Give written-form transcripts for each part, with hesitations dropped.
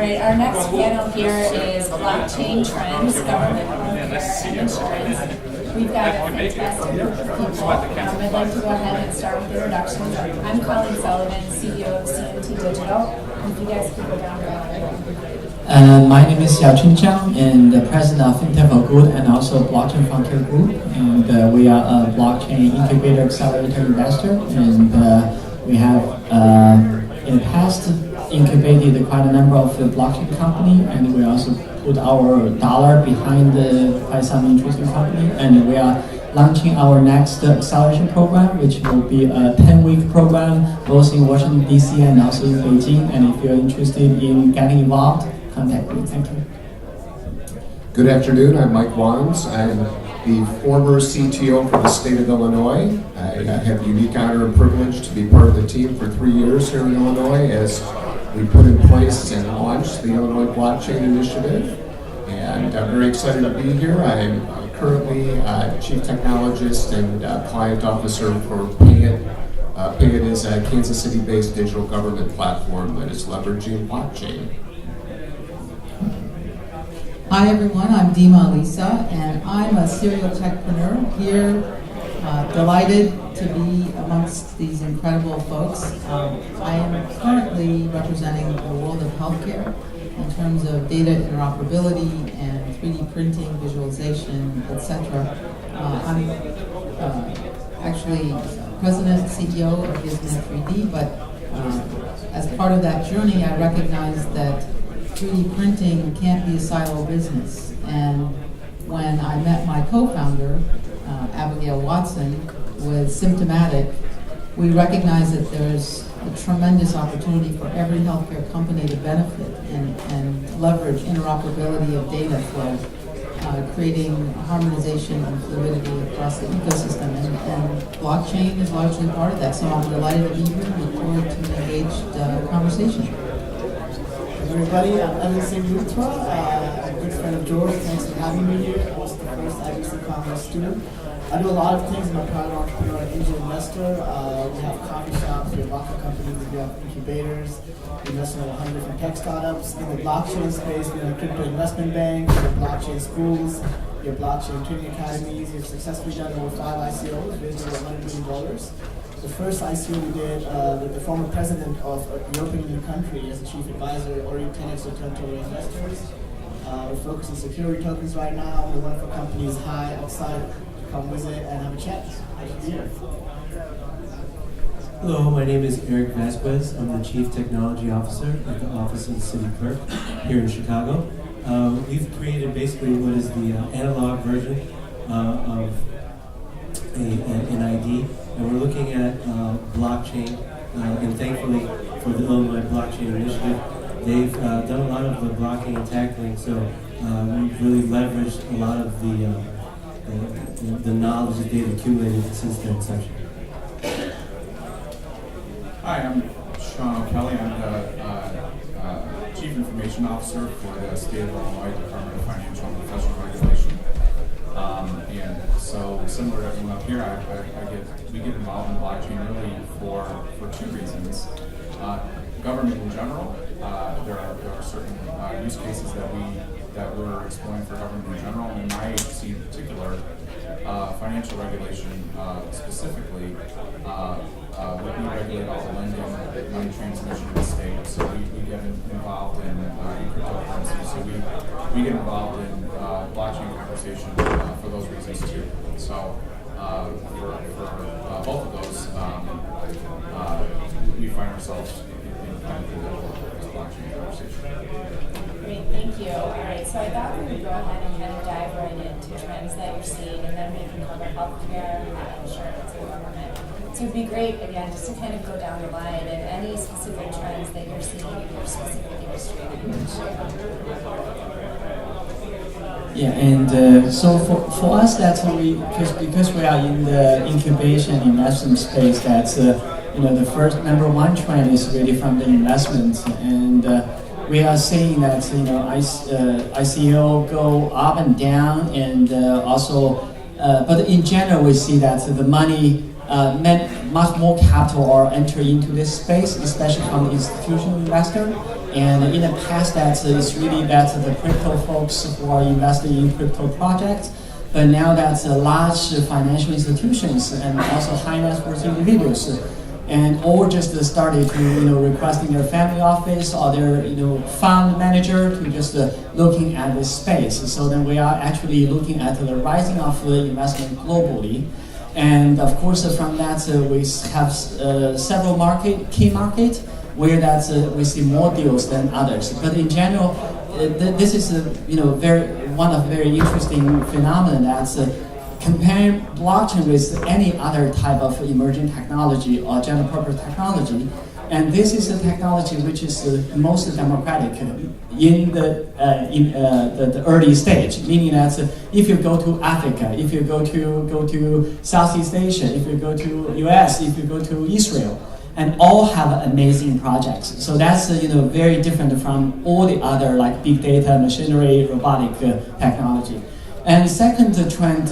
right, our next panel here is blockchain trends, government healthcare, and insurance. We've got a fantastic group of people. I'd like to go ahead and start with introductions. I'm Colleen Sullivan, CEO of CMT Digital. If you guys could go down the line. My name is Xiaochen Zhang, and the president of Fintech for Good and also Blockchain Frontier Group. And we are a blockchain incubator accelerator investor. And we have in the past incubated quite a number of blockchain company, and we also put our dollar behind quite some interesting company. And we are launching our next acceleration program, which will be a 10-week program, both in Washington, D.C. and also in Beijing. And if you're interested in getting involved, contact me. Thank you. Good afternoon. I'm Mike Wands. I'm the former CTO for the state of Illinois. I have the unique honor and privilege to be part of the team for 3 years here in Illinois as we put in place and launched the Illinois Blockchain Initiative. And I'm very excited to be here. I'm currently Chief Technologist and Client Officer for Payit. Payit is a Kansas City-based digital government platform that is leveraging blockchain. Hi everyone, I'm Dima, Elissa, and I'm a serial techpreneur here. Delighted to be amongst these incredible folks. I am currently representing the world of healthcare in terms of data interoperability and 3D printing, visualization, etc. I'm actually president, CEO of Business 3D, but as part of that journey, I recognize that 3D printing can't be a silo business. And when I met my co-founder, Abigail Watson, with Symptomatic, we recognized that there's a tremendous opportunity for every healthcare company to benefit and leverage interoperability of data flow, creating harmonization and fluidity across the ecosystem. And blockchain is largely part of that. So I'm delighted to be here and look forward to an engaged conversation. Everybody, I'm Luthra, a good friend of George. Thanks for having me here. I was the first IBC Congress student. I do a lot of things. I'm a private entrepreneur and angel investor. We have coffee shops, we have vodka companies, we have incubators. We invest in 100 different tech startups. In the blockchain space, we have a crypto investment bank, we have blockchain schools, we have blockchain training academies. We've successfully done over 5 ICOs, raised over $100 million. The first ICO we did with the former president of a European Union country as the chief advisor, or 10x return to investors. We're focused on security tokens right now. We're one of our companies high outside. Come visit and have a chat. Hello, my name is Eric Vasquez. I'm the Chief Technology Officer at the Office of the City Clerk here in Chicago. We've created basically what is the analog version of an ID, and we're looking at blockchain, and thankfully for the Illinois Blockchain Initiative, they've done a lot of the blocking and tackling, so we've really leveraged a lot of the knowledge that they've accumulated since their inception. Hi, I'm Sean O'Kelly. I'm the Chief Information Officer for the State of Illinois Department of Financial and Professional Regulation. And so, similar to everyone up here, we get involved in blockchain really for 2 reasons. Government in general, there are certain use cases that we're exploring for government in general, and in my seat in particular, financial regulation specifically. We regulate all the lending, money transmission in the state, so we get involved in cryptocurrency. So we get involved in blockchain conversation for those reasons too. So for both of those, we find ourselves in kind of the blockchain conversation. Great, thank you. All right, so I thought we would go ahead and kind of dive right into trends that you're seeing, and then we can cover healthcare, insurance, and government. So it'd be great, again, just to kind of go down the line and any specific trends that you're seeing in your specific industry that you can share. Yeah, and so for us, that's because we are in the incubation investment space. That's the first number one trend is really from the investments, and we are seeing that ICO go up and down, and also, but in general, we see that the money. Much more capital are entering into this space, especially from the institutional investor. And in the past, it's really that the crypto folks who are investing in crypto projects, but now that's large financial institutions and also high net worth individuals, and all just started to requesting their family office or their fund manager to just looking at this space. So then we are actually looking at the rising of investment globally. And of course, from that, we have several key markets where we see more deals than others. But in general, this is one of very interesting phenomena that's comparing blockchain with any other type of emerging technology or general purpose technology. And this is a technology which is the most democratic in the early stage, meaning that if you go to Africa, if you go to Southeast Asia, if you go to US, if you go to Israel, and all have amazing projects. So that's very different from all the other like big data, machinery, robotic technology. And second trend,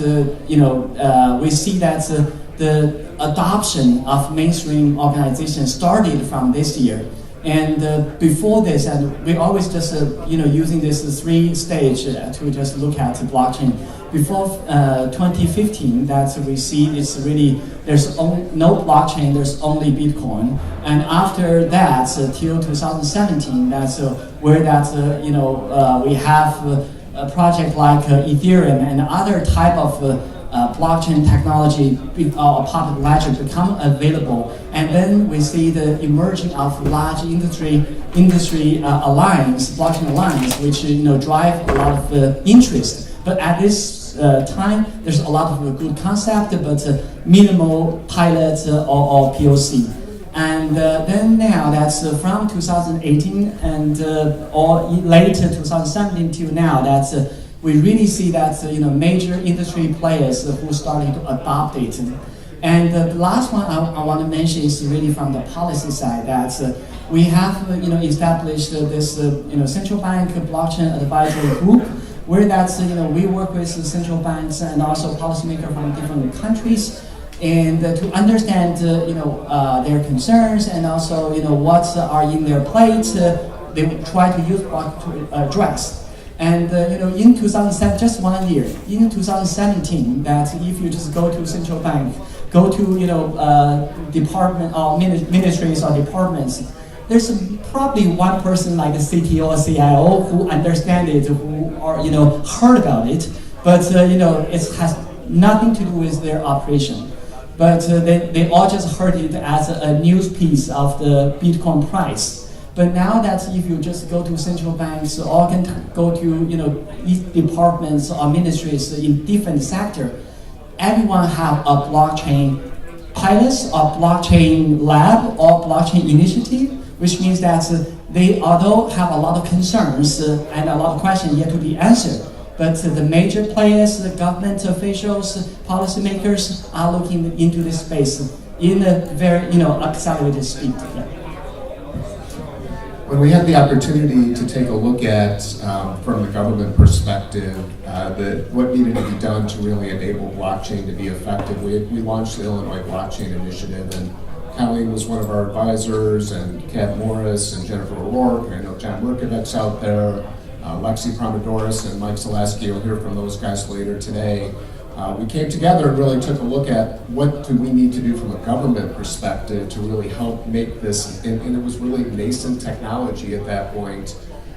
we see that the adoption of mainstream organizations started from this year. And before this, and we always just using this 3 stage to just look at blockchain. Before 2015, that we see it's really there's no blockchain, there's only Bitcoin. And after that, till 2017, that's where we have a project like Ethereum and other type of blockchain technology, public ledger become available, and then we see the emerging of large industry alliance, blockchain alliance, which drive a lot of interest. But at this time, there's a lot of good concept, but minimal pilot or POC. And then now that's from 2018 and or later 2017 till now, that's we really see that major industry players who starting to adopt it. And the last one I want to mention is really from the policy side, that we have established this central bank blockchain advisory group, where that's we work with central banks and also policymakers from different countries, and to understand their concerns and also what are in their plates, they will try to use blockchain to address. And in 2007, just 1 year, in 2017, that if you just go to central bank, go to department or ministries or departments, there's probably one person like the CTO or CIO who understand it, who are heard about it, but it has nothing to do with their operation. But they all just heard it as a news piece of the Bitcoin price. But now that if you just go to central banks or can go to departments or ministries in different sector, everyone have a blockchain pilots or blockchain lab or blockchain initiative, which means that they although have a lot of concerns and a lot of questions yet to be answered, but the major players, the government officials, policymakers are looking into this space in a very accelerated speed. Yeah. When we had the opportunity to take a look at, from the government perspective, what needed to be done to really enable blockchain to be effective, we launched the Illinois Blockchain Initiative, and Colleen was one of our advisors, and Kat Morris and Jennifer O'Rourke, and I know John Lurkovic's out there, Lexi Promodoris and Mike Zaleski. You'll hear from those guys later today. We came together and really took a look at what do we need to do from a government perspective to really help make this, and it was really nascent technology at that point,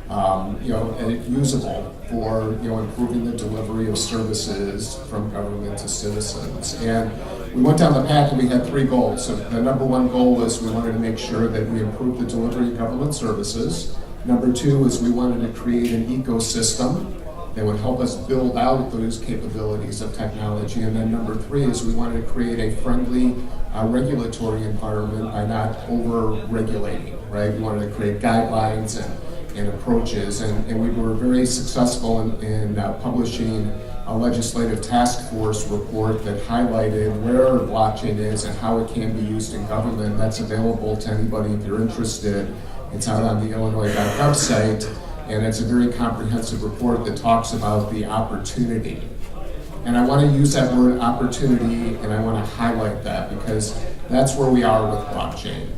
and usable for improving the delivery of services from government to citizens. And we went down the path and we had 3 goals. So the number 1 goal was we wanted to make sure that we improved the delivery of government services. Number 2 is we wanted to create an ecosystem that would help us build out those capabilities of technology. And then number 3 is we wanted to create a friendly regulatory environment by not over-regulating, right? We wanted to create guidelines and approaches, and we were very successful in publishing a legislative task force report that highlighted where blockchain is and how it can be used in government. That's available to anybody if you're interested. It's out on the Illinois.gov site. And it's a very comprehensive report that talks about the opportunity. And I want to use that word opportunity, and I want to highlight that because that's where we are with blockchain.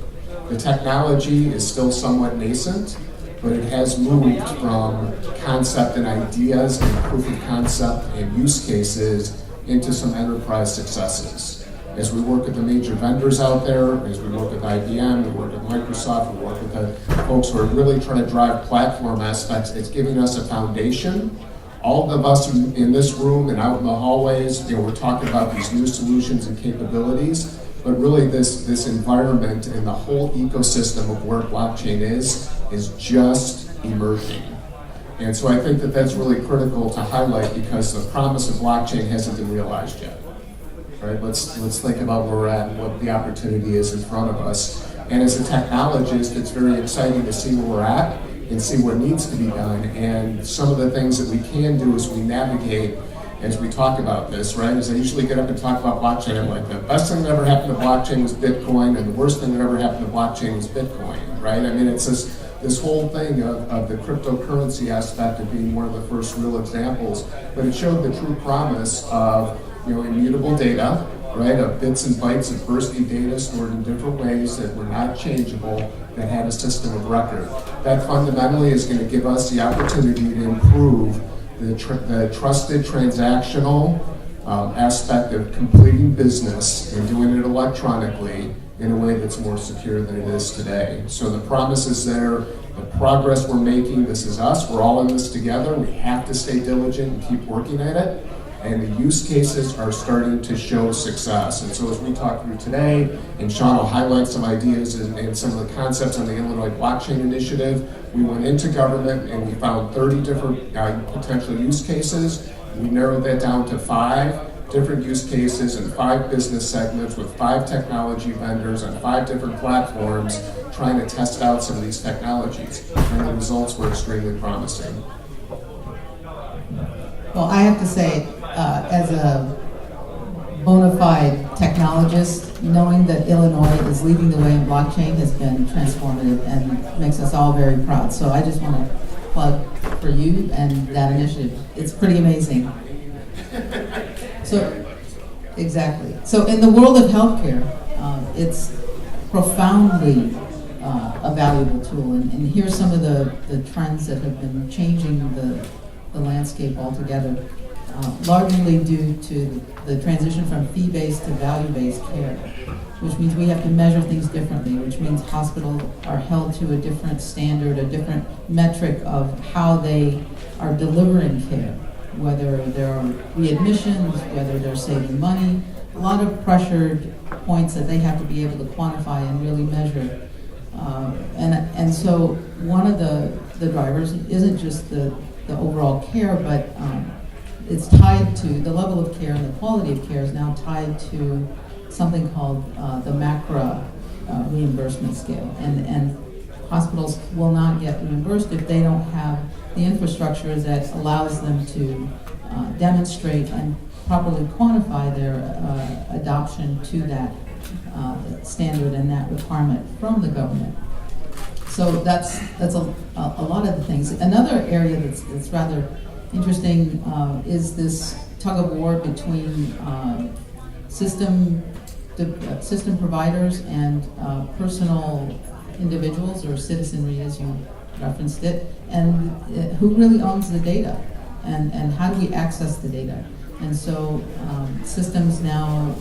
The technology is still somewhat nascent, but it has moved from concept and ideas and proof of concept and use cases into some enterprise successes. As we work with the major vendors out there, as we work with IBM, we work with Microsoft, we work with the folks who are really trying to drive platform aspects, it's giving us a foundation. All of us in this room and out in the hallways, we're talking about these new solutions and capabilities, but really this environment and the whole ecosystem of where blockchain is just emerging. And so I think that that's really critical to highlight because the promise of blockchain hasn't been realized yet. Right? Let's think about where we're at and what the opportunity is in front of us. And as a technologist, it's very exciting to see where we're at and see what needs to be done. And some of the things that we can do as we navigate, as we talk about this, right? As I usually get up and talk about blockchain, I'm like, the best thing that ever happened to blockchain was Bitcoin, and the worst thing that ever happened to blockchain was Bitcoin, right? I mean, it's this whole thing of the cryptocurrency aspect of being one of the first real examples, but it showed the true promise of immutable data, right, of bits and bytes of bursty data stored in different ways that were not changeable, that had a system of record. That fundamentally is going to give us the opportunity to improve the trusted transactional aspect of completing business and doing it electronically in a way that's more secure than it is today. So the promise is there, the progress we're making, this is us, we're all in this together, we have to stay diligent and keep working at it. And the use cases are starting to show success. And so as we talk through today, and Sean will highlight some ideas and some of the concepts on the Illinois Blockchain Initiative, we went into government and we found 30 different potential use cases. We narrowed that down to 5 different use cases and 5 business segments with 5 technology vendors on 5 different platforms trying to test out some of these technologies. And the results were extremely promising. Well, I have to say, as a bona fide technologist, knowing that Illinois is leading the way in blockchain has been transformative and makes us all very proud. So I just want to plug for you and that initiative. It's pretty amazing. So, exactly. So in the world of healthcare, it's profoundly a valuable tool. And here's some of the trends that have been changing the landscape altogether. Largely due to the transition from fee-based to value-based care, which means we have to measure things differently, which means hospitals are held to a different standard, a different metric of how they are delivering care, whether there are readmissions, whether they're saving money, a lot of pressured points that they have to be able to quantify and really measure. And so one of the drivers isn't just the overall care, but it's tied to the level of care, and the quality of care is now tied to something called the MACRA reimbursement scale. And hospitals will not get reimbursed if they don't have the infrastructure that allows them to demonstrate and properly quantify their adoption to that standard and that requirement from the government. So that's a lot of the things. Another area that's rather interesting is this tug of war between system providers and personal individuals or citizenry, as you referenced it, and who really owns the data, and how do we access the data? And so systems now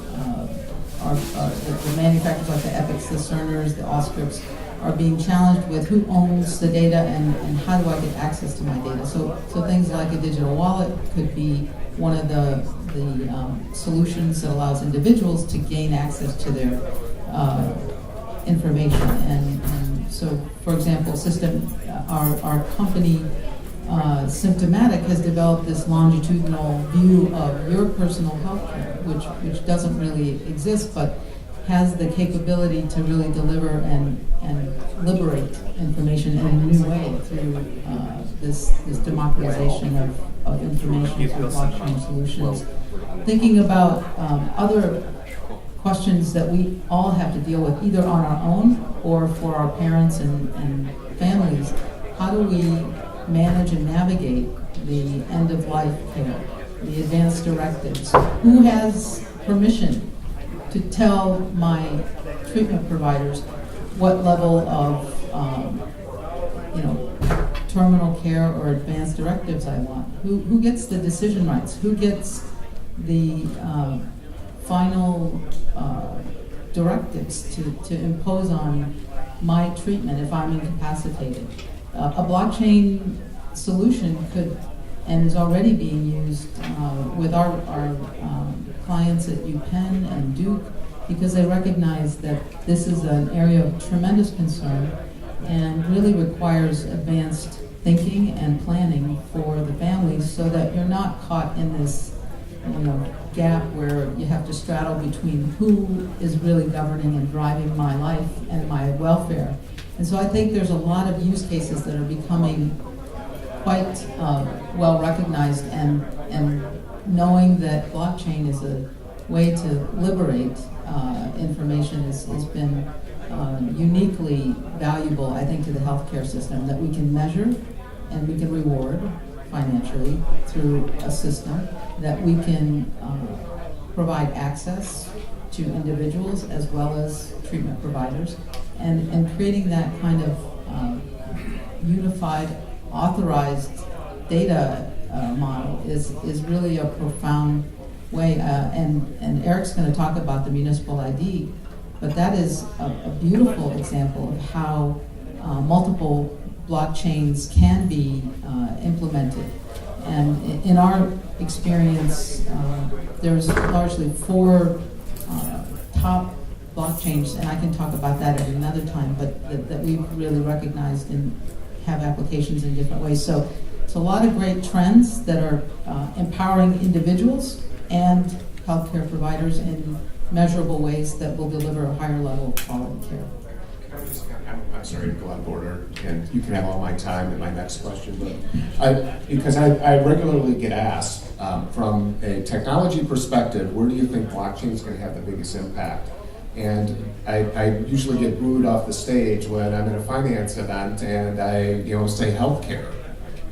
are the manufacturers like the Epics, the Cerners, the Allscripts are being challenged with who owns the data and how do I get access to my data. So things like a digital wallet could be one of the solutions that allows individuals to gain access to their information. And so, for example, our company, Symptomatic, has developed this longitudinal view of your personal health care, which doesn't really exist, but has the capability to really deliver and liberate information in a new way through this democratization of information through blockchain solutions. Thinking about other questions that we all have to deal with, either on our own or for our parents and families. How do we manage and navigate the end-of-life care, the advanced directives? Who has permission to tell my treatment providers what level of terminal care or advanced directives I want? Who gets the decision rights? Who gets the final directives to impose on my treatment if I'm incapacitated? A blockchain solution could, and is already being used with our clients at UPenn and Duke, because they recognize that this is an area of tremendous concern and really requires advanced thinking and planning for the families, so that you're not caught in this gap where you have to straddle between who is really governing and driving my life and my welfare. And so I think there's a lot of use cases that are becoming quite well recognized, and knowing that blockchain is a way to liberate information has been uniquely valuable, I think, to the healthcare system, that we can measure and we can reward financially through a system, that we can provide access to individuals as well as treatment providers, and creating that kind of unified, authorized data model is really a profound way. And Eric's going to talk about the municipal ID, but that is a beautiful example of how multiple blockchains can be implemented. And in our experience, there's largely 4 top blockchains, and I can talk about that at another time, but that we've really recognized and have applications in different ways. So it's a lot of great trends that are empowering individuals and healthcare providers in measurable ways that will deliver a higher level of quality care. I'm sorry to go out of order, and you can have all my time in my next question, but because I regularly get asked from a technology perspective, where do you think blockchain is going to have the biggest impact? And I usually get booed off the stage when I'm in a finance event and I say healthcare,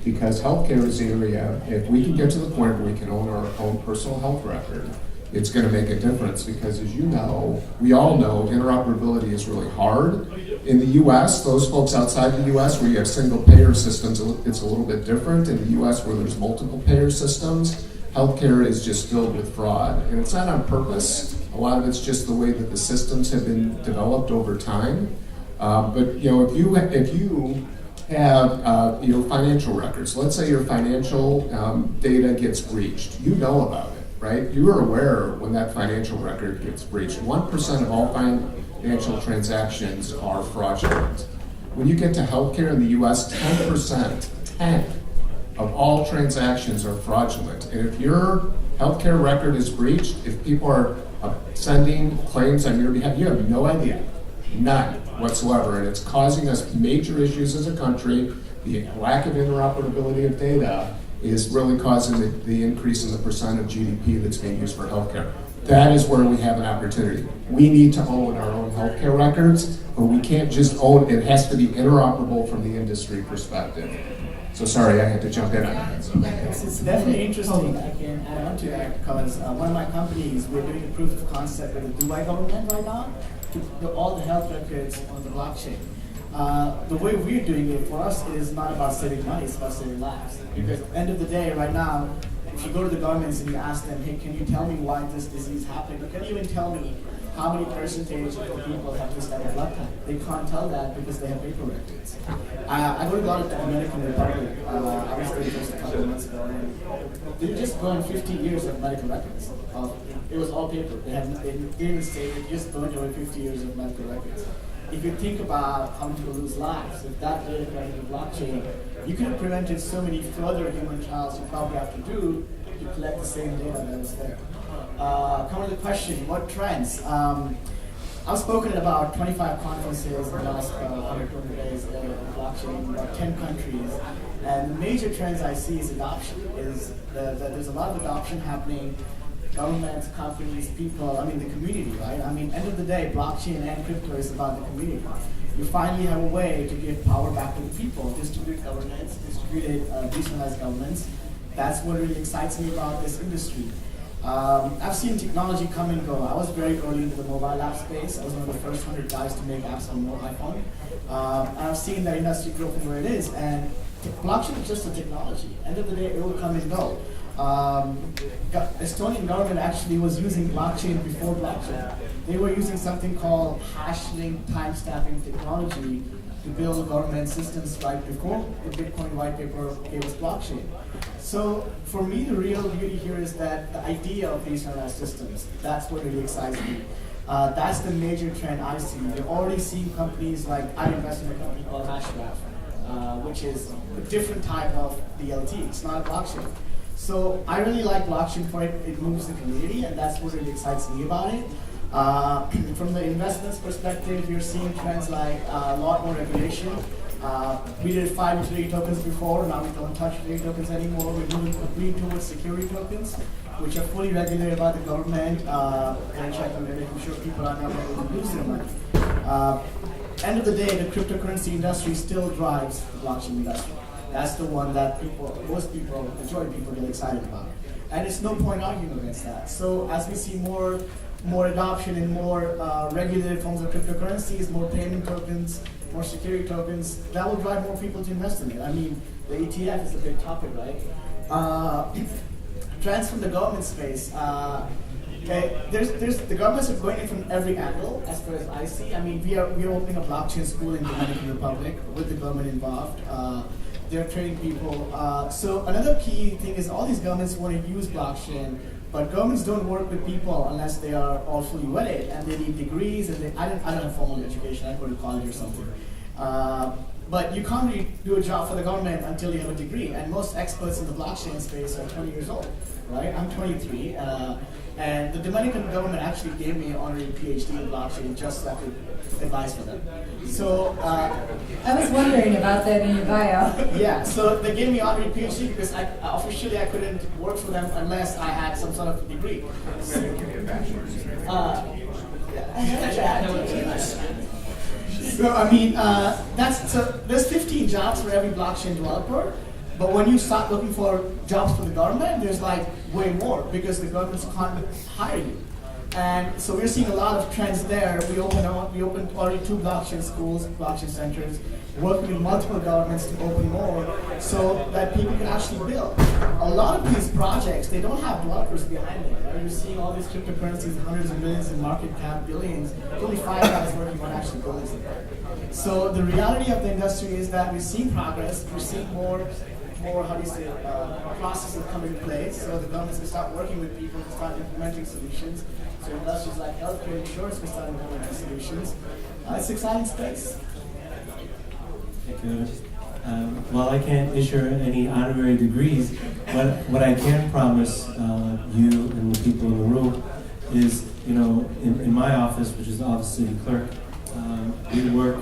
because healthcare is the area, if we can get to the point where we can own our own personal health record, it's going to make a difference, because as you know, we all know, interoperability is really hard. In the US, those folks outside the US where you have single payer systems, it's a little bit different. In the US where there's multiple payer systems, healthcare is just filled with fraud. And it's not on purpose. A lot of it's just the way that the systems have been developed over time. But if you have your financial records, let's say your financial data gets breached, you know about it. Right? You are aware when that financial record gets breached. 1% of all financial transactions are fraudulent. When you get to healthcare in the US, 10% of all transactions are fraudulent. And if your healthcare record is breached, if people are sending claims on your behalf, you have no idea. None whatsoever. And it's causing us major issues as a country. The lack of interoperability of data is really causing the increase in the percent of GDP that's being used for healthcare. That is where we have an opportunity. We need to own our own healthcare records, but we can't just own it. It has to be interoperable from the industry perspective. So sorry, I had to jump in on that. It's definitely interesting. I can add on to that, because one of my companies, we're doing a proof of concept with the Dubai government right now to do all the health records on the blockchain. The way we're doing it for us is not about saving money, it's about saving lives. Because at the end of the day, right now, if you go to the governments and you ask them, hey, can you tell me why this disease happened? Or can you even tell me how many percentage of people have this type of blood type? They can't tell that because they have paper records. I go to a lot of the Dominican Republic. I was there just a couple of months ago, and they just burned 50 years of medical records. It was all paper. They didn't even say they just burned away 50 years of medical records. If you think about how many people lose lives, if that data connected to blockchain, you could have prevented so many further human trials you probably have to do to collect the same data that was there. Coming to the question, what trends? I've spoken at about 25 conferences in the last 120 days on blockchain in about 10 countries. And the major trends I see is adoption. That there's a lot of adoption happening. Governments, companies, people, the community, right? End of the day, blockchain and crypto is about the community. You finally have a way to give power back to the people, distributed governance, distributed decentralized governments. That's what really excites me about this industry. I've seen technology come and go. I was very early into the mobile app space. I was one of the first 100 guys to make apps on iPhone. And I've seen that industry grow from where it is. And blockchain is just a technology. End of the day, it will come and go. Estonian government actually was using blockchain before blockchain. They were using something called hash-linked time-stamping technology to build government systems right before the Bitcoin white paper gave us blockchain. So for me, the real beauty here is that the idea of decentralized systems, that's what really excites me. That's the major trend I see. We're already seeing companies like, I invest in a company called Hashgraph, which is a different type of DLT. It's not a blockchain. So I really like blockchain for it. It moves the community, and that's what really excites me about it. From the investments perspective, you're seeing trends like a lot more regulation. We did 5 utility tokens before, now we don't touch utility tokens anymore. We're moving towards security tokens, which are fully regulated by the government, and check on making sure people are not able to lose their money. End of the day, the cryptocurrency industry still drives the blockchain industry. That's the one that most people, majority of people get excited about. And it's no point arguing against that. So as we see more adoption in more regulated forms of cryptocurrencies, more payment tokens, more security tokens, that will drive more people to invest in it. I mean, the ETF is a big topic, right? Trends from the government space. The governments are going in from every angle, as far as I see. I mean, we are opening a blockchain school in the Dominican Republic with the government involved. They're training people. So another key thing is all these governments want to use blockchain, but governments don't work with people unless they are all fully wedded, and they need degrees. And I don't have formal education. I go to college or something. But you can't really do a job for the government until you have a degree. And most experts in the blockchain space are 20 years old, right? I'm 23. And the Dominican government actually gave me an honorary PhD in blockchain just so I could advise for them. So I was wondering about that in your bio. yeah, so they gave me an honorary PhD because officially I couldn't work for them unless I had some sort of degree. So, so I mean, there's 15 jobs for every blockchain developer. But when you start looking for jobs for the government, there's like way more because the governments can't hire you. And so we're seeing a lot of trends there. We opened already 2 blockchain schools, blockchain centers, working with multiple governments to open more so that people can actually build. A lot of these projects, they don't have developers behind them. Right? You're seeing all these cryptocurrencies, hundreds of millions in market cap, billions. There's only 5 guys working on actually building something. So the reality of the industry is that we're seeing progress. We're seeing more processes come into place. So the governments can start working with people to start implementing solutions. So industries like healthcare, insurance can start implementing solutions. It's an exciting space. Thank you. While I can't issue any honorary degrees, what I can promise you and the people in the room is, in my office, which is the Office of City Clerk, we work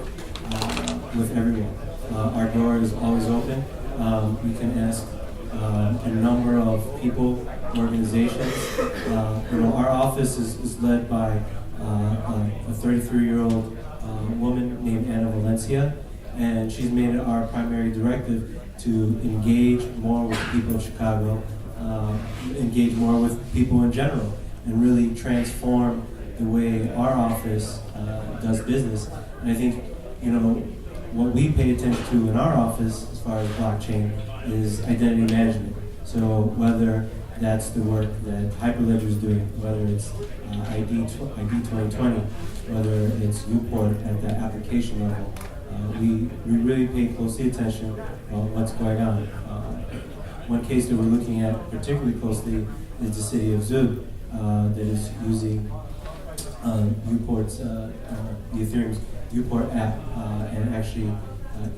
with everyone. Our door is always open. We can ask a number of people, organizations. Our office is led by a 33-year-old woman named Anna Valencia, and she's made it our primary directive to engage more with people of Chicago, engage more with people in general, and really transform the way our office does business. And I think, what we pay attention to in our office as far as blockchain is identity management. So whether that's the work that Hyperledger is doing, whether it's ID 2020, whether it's Uport at the application level, we really pay closely attention on what's going on. One case that we're looking at particularly closely is the city of Zug that is using Uport's, the Ethereum's Uport app and actually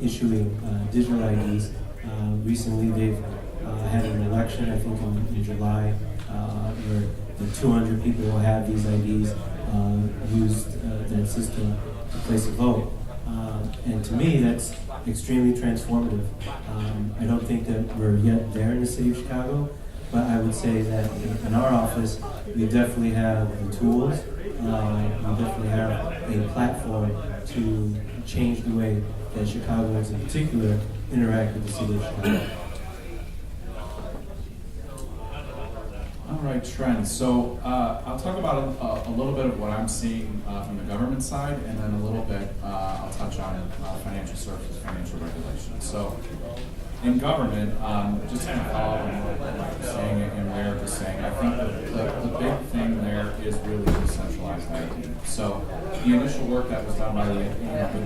issuing digital IDs. Recently they've had an election, I think in July, where the 200 people who have these IDs used that system to place a vote. And to me, that's extremely transformative. I don't think that we're yet there in the city of Chicago, but I would say that in our office, we definitely have the tools, we definitely have a platform to change the way that Chicagoans in particular interact with the city of Chicago. All right, trends. So I'll talk about a little bit of what I'm seeing from the government side, and then a little bit I'll touch on financial services, financial regulation. So in government, just to follow what Mike was saying and Larry was saying, I think the big thing there is really decentralized ID. So the initial work that was done by the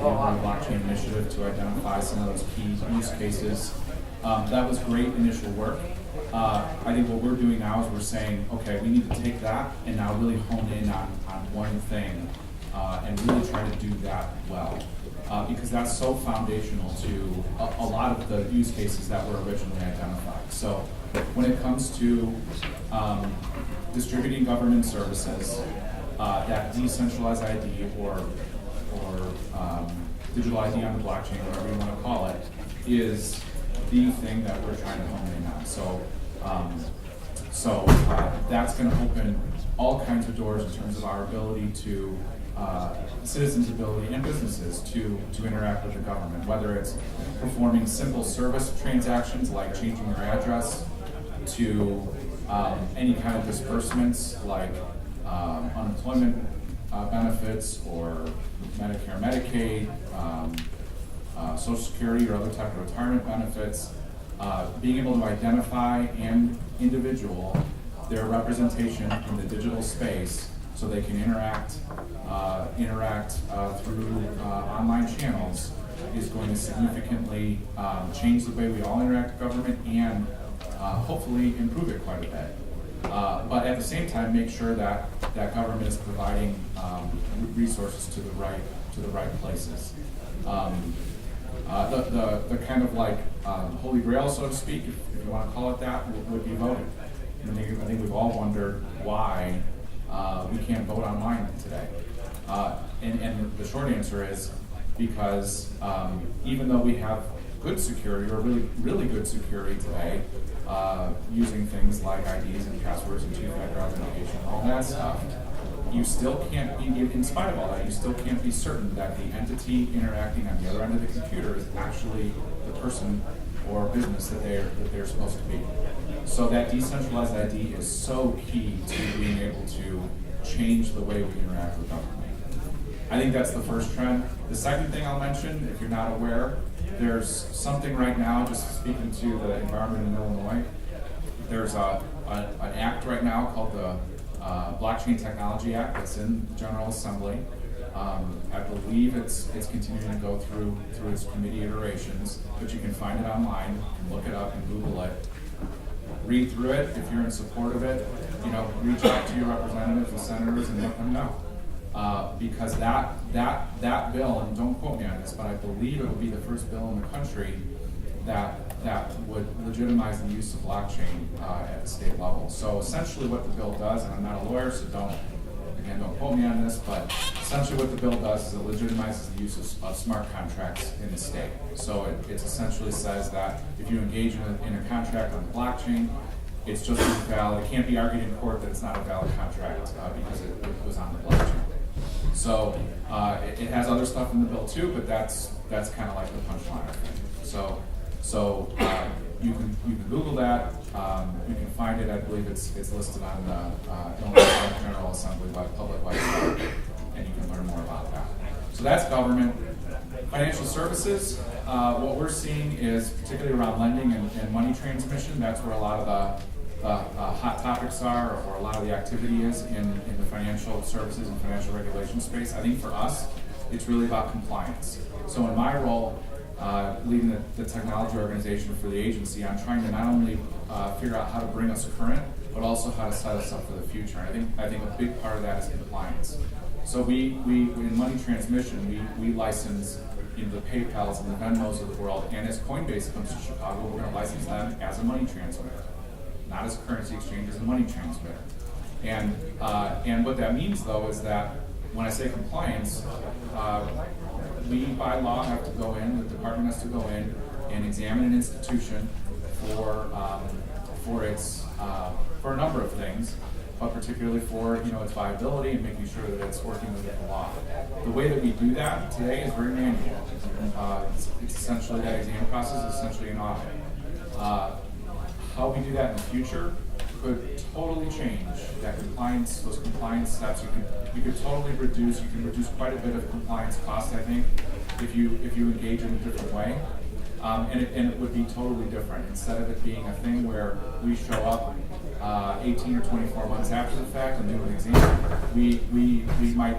blockchain initiative to identify some of those key use cases, that was great initial work. I think what we're doing now is we're saying, okay, we need to take that and now really hone in on one thing and really try to do that well. Because that's so foundational to a lot of the use cases that were originally identified. So when it comes to distributing government services, that decentralized ID or digital ID on the blockchain, whatever you want to call it, is the thing that we're trying to hone in on. So that's going to open all kinds of doors in terms of our ability to citizens' ability and businesses to interact with the government, whether it's performing simple service transactions like changing your address to any kind of disbursements like unemployment benefits or Medicare, Medicaid, Social Security or other type of retirement benefits, being able to identify an individual, their representation in the digital space so they can interact through online channels is going to significantly change the way we all interact with government and hopefully improve it quite a bit. But at the same time, make sure that government is providing resources to the right places. The kind of like holy grail, so to speak, if you want to call it that, would be voting. I think we've all wondered why we can't vote online today. And the short answer is because even though we have good security, or really good security today, using things like IDs and passwords and two-factor authentication, all that stuff, you still can't be, in spite of all that, you still can't be certain that the entity interacting on the other end of the computer is actually the person or business that they're supposed to be. So that decentralized ID is so key to being able to change the way we interact with government. I think that's the first trend. The second thing I'll mention, if you're not aware, there's something right now, just speaking to the environment in Illinois, there's an act right now called the Blockchain Technology Act that's in the General Assembly. I believe it's continuing to go through its committee iterations, but you can find it online, you can look it up and Google it. Read through it. If you're in support of it, reach out to your representatives and senators and let them know. Because that bill, and don't quote me on this, but I believe it would be the first bill in the country that would legitimize the use of blockchain at the state level. So essentially what the bill does, and I'm not a lawyer, so don't quote me on this, but essentially what the bill does is it legitimizes the use of smart contracts in the state. So it essentially says that if you engage in a contract on the blockchain, it's just as valid. It can't be argued in court that it's not a valid contract because it was on the blockchain. So it has other stuff in the bill too, but that's kind of like the punchline, I think. So you can Google that. You can find it. I believe it's listed on the Illinois General Assembly public website, and you can learn more about that. So that's government. Financial services. What we're seeing is particularly around lending and money transmission. That's where a lot of the hot topics are, or a lot of the activity is in the financial services and financial regulation space. I think for us, it's really about compliance. So in my role, leading the technology organization for the agency, I'm trying to not only figure out how to bring us current, but also how to set us up for the future. And I think a big part of that is compliance. So we in money transmission, we license the PayPals and the Venmos of the world, and as Coinbase comes to Chicago, we're going to license them as a money transmitter, not as a currency exchange, as a money transmitter. And what that means, though, is that when I say compliance, we by law have to go in, the department has to go in and examine an institution for its for a number of things, but particularly for its viability and making sure that it's working within the law. The way that we do that today is very manual. It's essentially, that exam process is essentially an audit. How we do that in the future could totally change that compliance, those compliance steps. You could totally reduce quite a bit of compliance costs, I think, if you engage in a different way. And it would be totally different. Instead of it being a thing where we show up 18 or 24 months after the fact and do an exam, we might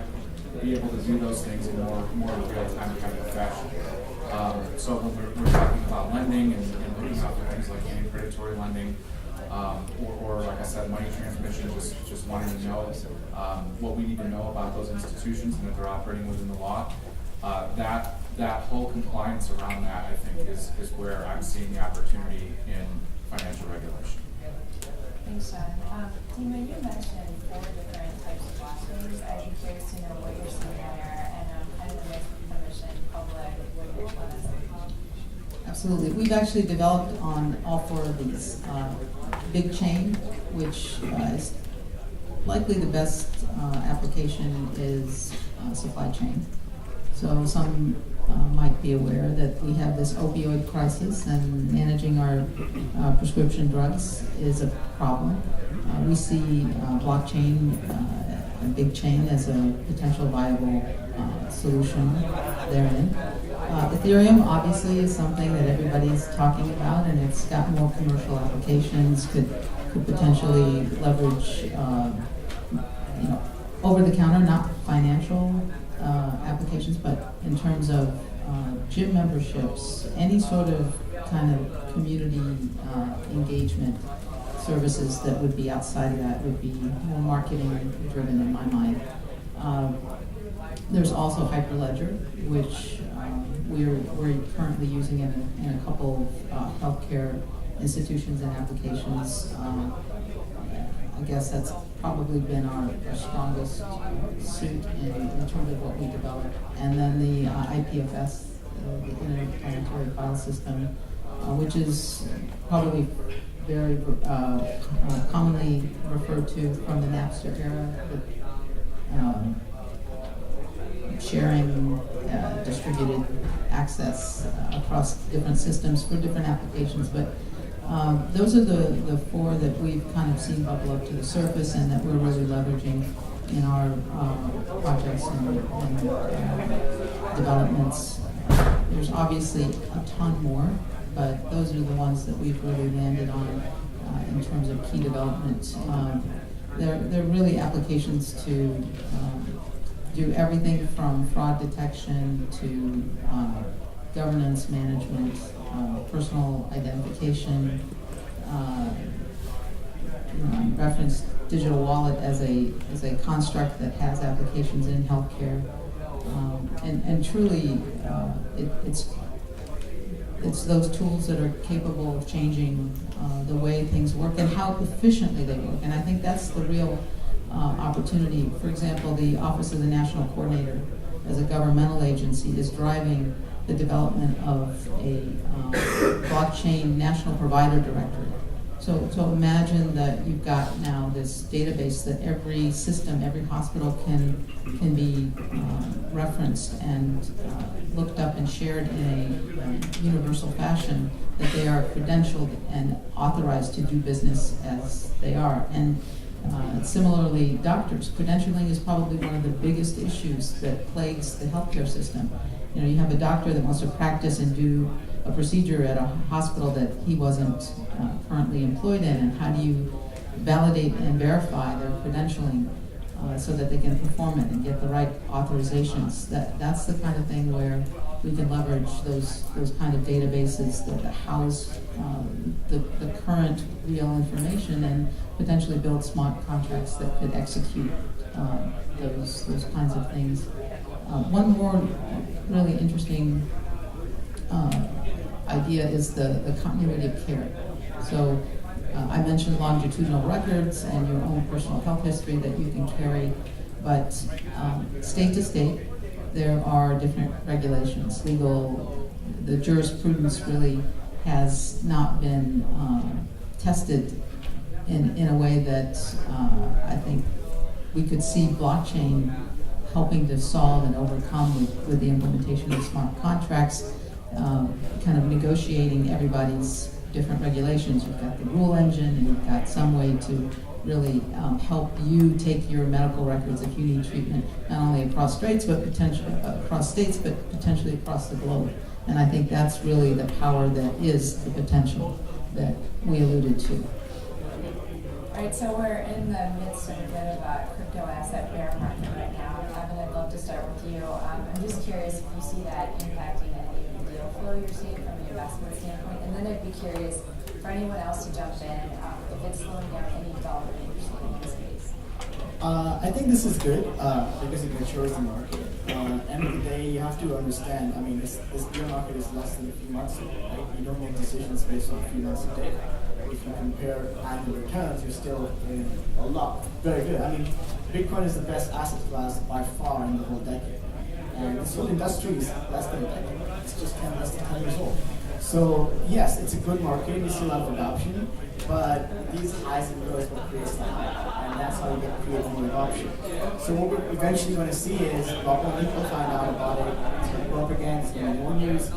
be able to do those things in more real-time kind of fashion. So when we're talking about lending and looking out for things like anti-predatory lending, or like I said, money transmission, just wanting to know what we need to know about those institutions and if they're operating within the law. That whole compliance around that, I think, is where I'm seeing the opportunity in financial regulation. Thanks, John. Dima, you mentioned 4 different types of blockchains. I'd be curious to know what you're seeing there and kind of the mix of permission, public, which one is it? Absolutely. We've actually developed on all 4 of these. Big chain, which is likely the best application, is supply chain. So some might be aware that we have this opioid crisis, and managing our prescription drugs is a problem. We see blockchain and big chain as a potential viable solution therein. Ethereum obviously is something that everybody's talking about, and it's got more commercial applications, could potentially leverage over-the-counter, not financial applications, but in terms of gym memberships, any sort of kind of community engagement services that would be outside of that would be more marketing driven in my mind. There's also Hyperledger, which we're currently using in a couple of healthcare institutions and applications. I guess that's probably been our strongest suit in terms of what we developed. And then the IPFS, the Interplanetary File System, which is probably very commonly referred to from the Napster era, with sharing distributed access across different systems for different applications. But those are the 4 that we've kind of seen bubble up to the surface and that we're really leveraging in our projects and developments. There's obviously a ton more, but those are the ones that we've really landed on in terms of key development. They're really applications to do everything from fraud detection to governance management, personal identification. I referenced digital wallet as a construct that has applications in healthcare, and truly, it's those tools that are capable of changing the way things work and how efficiently they work. And I think that's the real opportunity. For example, the Office of the National Coordinator, as a governmental agency, is driving the development of a blockchain national provider directory. So imagine that you've got now this database that every system, every hospital can be referenced and looked up and shared in a universal fashion, that they are credentialed and authorized to do business as they are. And similarly, doctors. Credentialing is probably one of the biggest issues that plagues the healthcare system. You know, you have a doctor that wants to practice and do a procedure at a hospital that he wasn't currently employed in, and how do you validate and verify their credentialing so that they can perform it and get the right authorizations? That's the kind of thing where we can leverage those kind of databases that house the current real information and potentially build smart contracts that could execute those kinds of things. One more really interesting idea is the continuity of care. So I mentioned longitudinal records and your own personal health history that you can carry, but state to state, there are different regulations. The jurisprudence really has not been tested in a way that I think we could see blockchain helping to solve and overcome with the implementation of smart contracts, kind of negotiating everybody's different regulations. You've got the rule engine, and you've got some way to really help you take your medical records if you need treatment, not only across states, but potentially across the globe. And I think that's really the power that is the potential that we alluded to. All right, so we're in the midst of a bit of a crypto asset bear market right now. Evan, I'd love to start with you. I'm just curious if you see that impacting any of the deal flow you're seeing from an investment standpoint. And then I'd be curious for anyone else to jump in if it's slowing down any development you're seeing in the space. I think this is good because it matures the market. End of the day, you have to understand. I mean, this bear market is less than a few months ago, right? You don't make decisions based on a few months of data. If you compare annual returns, you're still in a lot. Very good. I mean, Bitcoin is the best asset class by far in the whole decade. And this whole industry is less than a decade. It's just less than 10 years old. So yes, it's a good market. We see a lot of adoption, but these highs and lows will create the high, and that's how you create more adoption. So what we're eventually going to see is a lot more people find out about it. It's going to go up again. It's going to be more news. A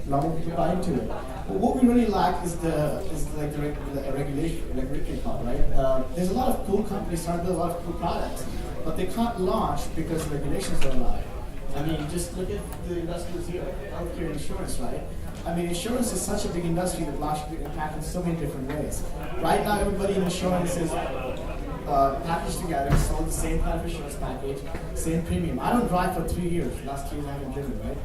lot more people buy into it. But what we really lack is the regulatory part, right? There's a lot of cool companies trying to build a lot of cool products, but they can't launch because regulations don't allow it. I mean, just look at the industries here, healthcare insurance, right? I mean, insurance is such a big industry that launch can impact in so many different ways. Right now, everybody in insurance is packaged together, sold the same kind of insurance package, same premium. I don't drive for 3 years. Last 3 years I haven't driven, right?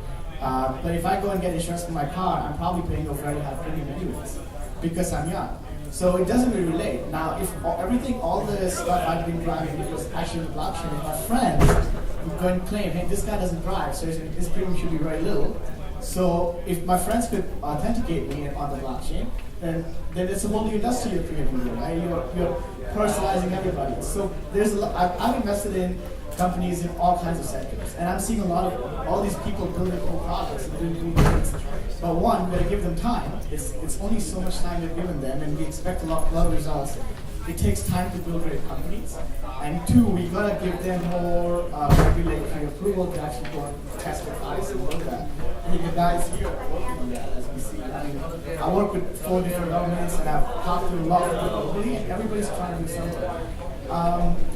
But if I go and get insurance for my car, I'm probably paying a very high premium anyways, because I'm young. So it doesn't really relate. Now, if all the stuff I've been driving was actually the blockchain, if my friends would go and claim, hey, this guy doesn't drive, so his premium should be very little. So if my friends could authenticate me on the blockchain, then it's a whole new industry you're creating here, right? You're personalizing everybody. So there's I've invested in companies in all kinds of sectors, and I'm seeing a lot of all these people building cool products and doing cool things. But one, we gotta give them time. It's only so much time we've given them, and we expect a lot of results. It takes time to build great companies. And two, we gotta give them more regulatory approval to actually go and test their eyes and build that. And the guys here are working on that, as we see. I mean, I work with 4 different governments, and I've talked to a lot of people globally, and everybody's trying to do something.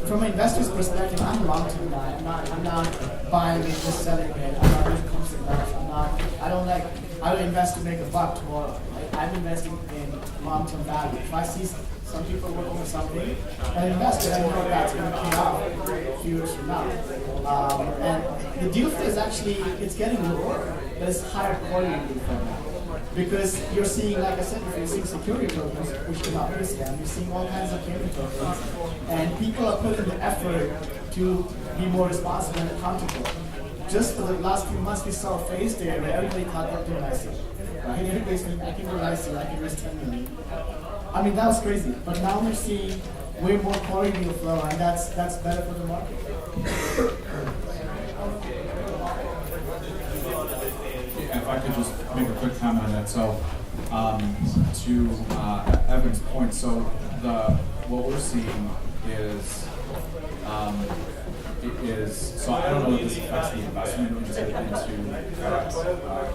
From an investor's perspective, I'm a long-term guy. I'm not buying it, just selling it. I'm not doing pumps and dumps. I don't invest to make a buck tomorrow. Right? I'm investing in long-term value. If I see some people working on something, and invest it, I know that's going to pay off a few years from now. And the deal flow is actually, it's getting lower, but it's higher quality deal flow now. Because you're seeing, like I said, you're seeing security tokens, which cannot be scammed. You're seeing all kinds of payment tokens, and people are putting the effort to be more responsible and accountable. Just for the last few months, we saw a phase there where everybody thought that they were IC. Right? Everybody's thinking, I can do IC, I can raise 10 million. I mean, that was crazy. But now we're seeing way more quality deal flow, and that's better for the market. If I could just make a quick comment on that. So, to Evan's point, so what we're seeing is, so I don't know if this affects the investment into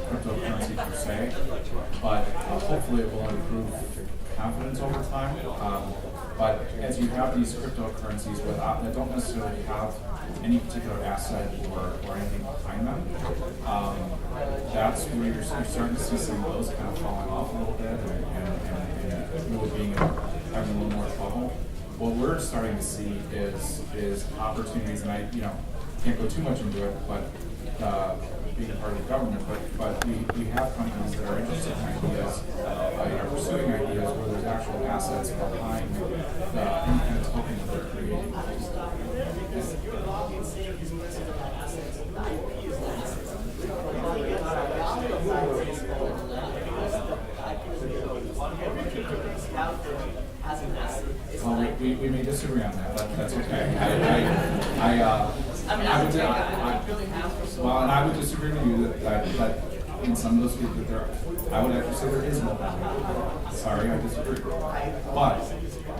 cryptocurrency per se, but hopefully it will improve confidence over time. But as you have these cryptocurrencies that don't necessarily have any particular asset or anything behind them, that's where you're starting to see some of those kind of falling off a little bit and really being having a little more trouble. What we're starting to see is opportunities, and I can't go too much into it, but being part of the government, but we have companies that are interested in ideas, pursuing ideas where there's actual assets behind the kind of token that they're creating. Well, we may disagree on that, but that's okay. I would disagree with you that in some of those people I would actually say there is no value. Sorry, I disagree.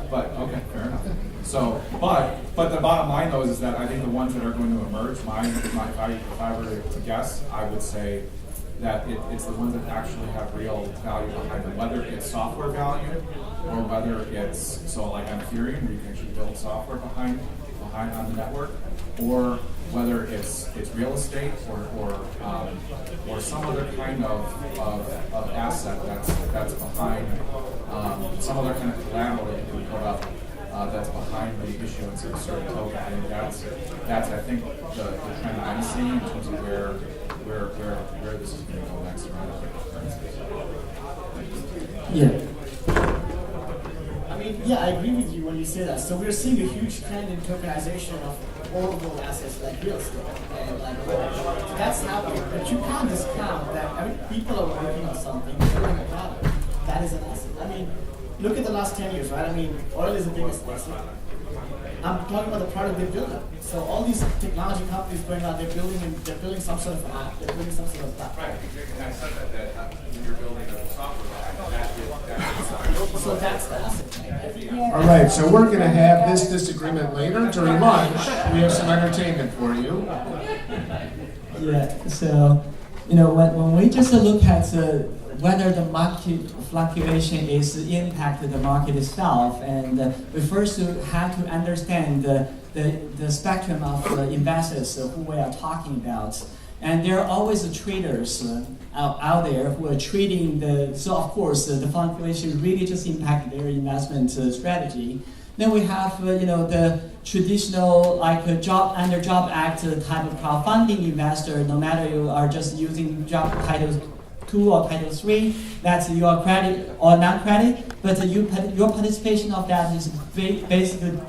But okay, fair enough. So, but the bottom line though is that I think the ones that are going to emerge, if I were to guess, I would say that it's the ones that actually have real value behind them, whether it's software value or whether it's, so like on Ethereum, where you can actually build software behind on the network, or whether it's real estate or some other kind of asset that's behind some other kind of collateral that you can put up that's behind the issuance of a certain token. I think that's I think the trend I'm seeing in terms of where this is going to go next around cryptocurrencies. Yeah. I mean, yeah, I agree with you when you say that. So we're seeing a huge trend in tokenization of all of those assets like real estate and like gold. So that's happening, but you can't discount that people are working on something, building a product that is an asset. I mean, look at the last 10 years, right? I mean, oil is the biggest asset. I'm talking about the product they're building. So all these technology companies going out, they're building some sort of app, they're building some sort of platform. Right, and I said that when you're building a software, So that's the asset. All right, so we're going to have this disagreement later during lunch. We have some entertainment for you. Yeah, so, when we just look at whether the market fluctuation is impact the market itself, and we first have to understand the spectrum of investors who we are talking about. And there are always traders out there who are trading so of course the fluctuation really just impact their investment strategy. Then we have the traditional like under Job Act type of crowdfunding investor, no matter you are just using job Title 2 or Title 3, that's your credit or non-credit, but your participation of that is basically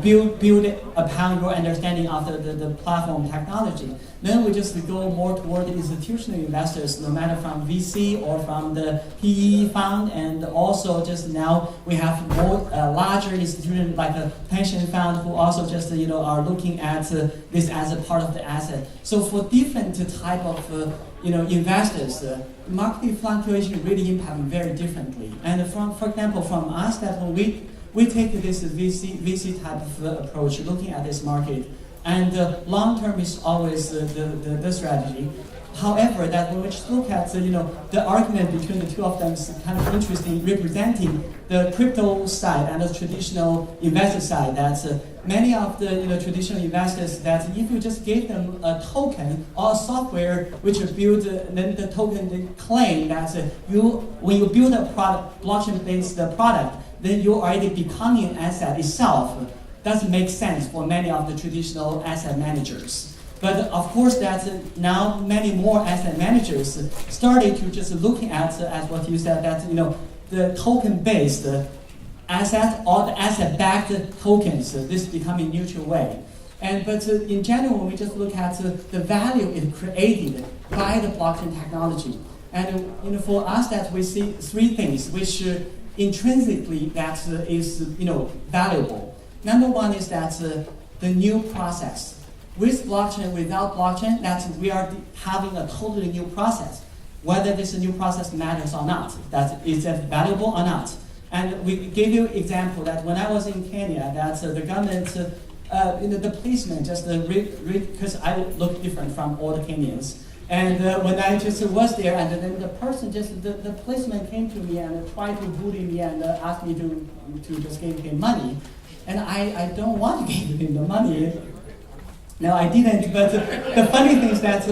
build upon your understanding of the platform technology. Then we just go more toward the institutional investors, no matter from VC or from the PE fund, and also just now we have more larger institutions like a pension fund who also just are looking at this as a part of the asset. So for different type of investors, market fluctuation really impact very differently. And for example, from us that when we take this VC type of approach, looking at this market, and long term is always the strategy. However, that when we just look at the argument between the two of them is kind of interesting, representing the crypto side and the traditional investor side. That many of the traditional investors, that if you just give them a token or a software which is built, then the token they claim that when you build a product, blockchain-based product, then you're already becoming an asset itself. Doesn't make sense for many of the traditional asset managers. But of course, that now many more asset managers started to just looking at what you said, that the token-based asset or the asset-backed tokens, this becoming neutral way. But in general, when we just look at the value it created by the blockchain technology, and for us that we see three things which intrinsically that is valuable. Number one is that the new process. With blockchain, without blockchain, that we are having a totally new process. Whether this new process matters or not, that is that valuable or not. And we gave you example that when I was in Kenya, that the government, the policeman just because I look different from all the Kenyans. And when I just was there, and then the person the policeman came to me and tried to bully me and asked me to just give him money. And I don't want to give him the money. No, I didn't. But the funny thing is that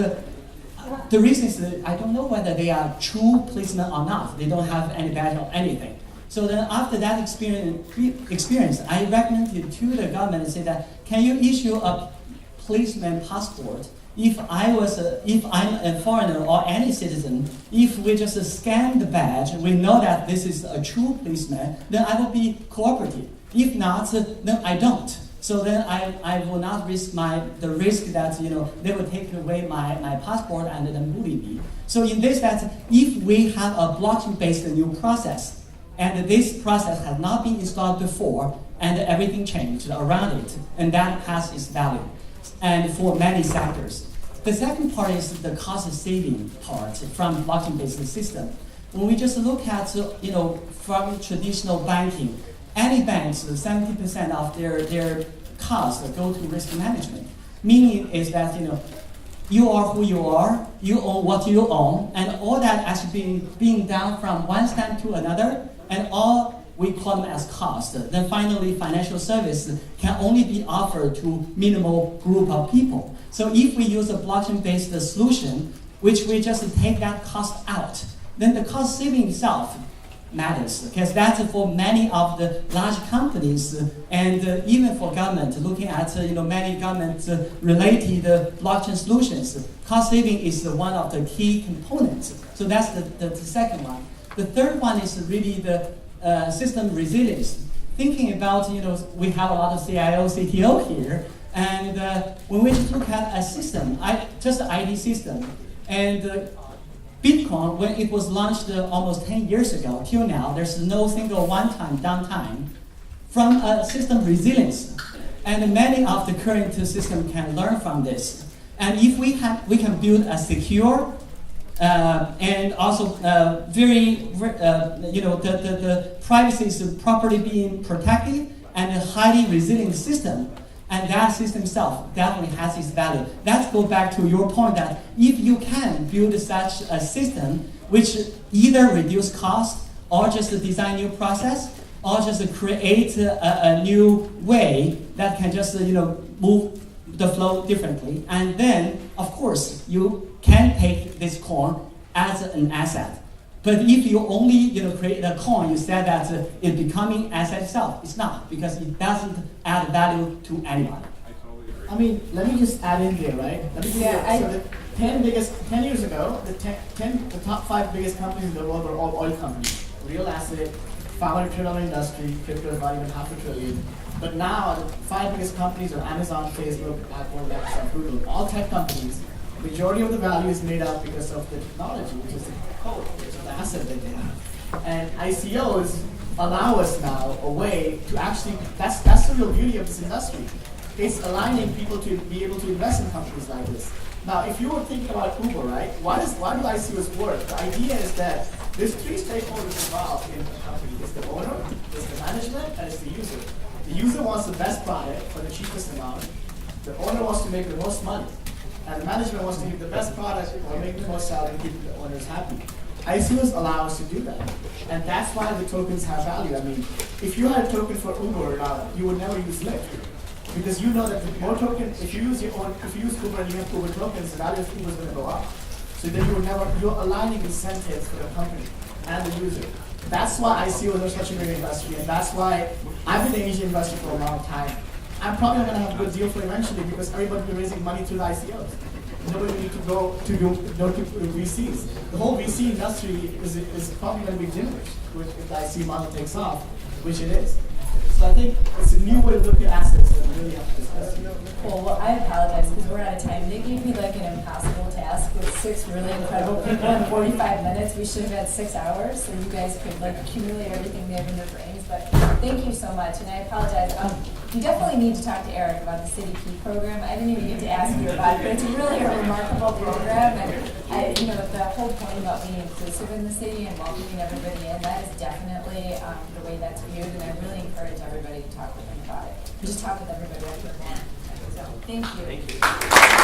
the reason is that I don't know whether they are true policemen or not. They don't have any badge or anything. So then after that experience, I recommended to the government and said that, can you issue a policeman passport? If I'm a foreigner or any citizen, if we just scan the badge, we know that this is a true policeman, then I will be cooperative. If not, then I don't. So then I will not risk the risk that they will take away my passport and then bully me. So in this, that if we have a blockchain-based new process, and this process has not been installed before, and everything changed around it, and that has its value, and for many sectors. The second part is the cost-saving part from blockchain-based system. When we just look at from traditional banking, any banks, 70% of their costs go to risk management. Meaning is that you are who you are, you own what you own, and all that actually being done from one step to another, and all we call them as cost. Then finally, financial service can only be offered to minimal group of people. So if we use a blockchain-based solution, which we just take that cost out, then the cost saving itself matters, because that's for many of the large companies and even for government, looking at many government-related blockchain solutions, cost saving is one of the key components. So that's the second one. The third one is really the system resilience. Thinking about, we have a lot of CIO, CTO here, and when we just look at a system, just an IT system, and Bitcoin, when it was launched almost 10 years ago, till now, there's no single one-time downtime from system resilience. And many of the current systems can learn from this. And if we can build a secure and also the privacy is properly being protected and a highly resilient system, and that system itself definitely has its value. Let's go back to your point that if you can build such a system which either reduce cost or just design new process or just create a new way that can just move the flow differently, and then of course you can take this coin as an asset. But if you only create a coin, you said that it's becoming asset itself. It's not, because it doesn't add value to anyone. I mean, let me just add in there, right? So the 10 years ago, the top 5 biggest companies in the world were all oil companies. Real asset, $500 trillion industry, crypto about even $500 billion. But now the 5 biggest companies are Amazon, Facebook, Apple, Microsoft, Google, all tech companies. Majority of the value is made up because of the technology, which is the code, which is the asset that they have. And ICOs allow us now a way to actually, that's the real beauty of this industry. It's aligning people to be able to invest in companies like this. Now, if you were thinking about Uber, right, why do ICOs work? The idea is that there's 3 stakeholders involved in a company. It's the owner, it's the management, and it's the user. The user wants the best product for the cheapest amount. The owner wants to make the most money. And the management wants to give the best product or make the most salary and keep the owners happy. ICOs allow us to do that. And that's why the tokens have value. I mean, if you had a token for Uber now, you would never use Lyft. Because you know that the more token, if you use Uber and you have Uber tokens, the value of Uber is going to go up. So then you're aligning incentives for the company and the user. That's why ICOs are such a great industry, and that's why I've been in the Asian industry for a long time. I'm probably not going to have a good deal for eventually because everybody will be raising money through the ICOs. Nobody will need to go to VCs. The whole VC industry is probably going to be diminished if the IC model takes off, which it is. So I think it's a new way to look at assets that we really have to discuss. Cool. Well, I apologize because we're out of time. They gave me like an impossible task with 6 really incredible people in 45 minutes. We should have had 6 hours, so you guys could like accumulate everything they have in their brains. But thank you so much, and I apologize. You definitely need to talk to Eric about the City Key program. I didn't even get to ask you about it, but it's really a remarkable program. And the whole point about being inclusive in the city and welcoming everybody in, that is definitely the way that's viewed. And I really encourage everybody to talk with them about it. Just talk with everybody after that. So thank you. Thank you.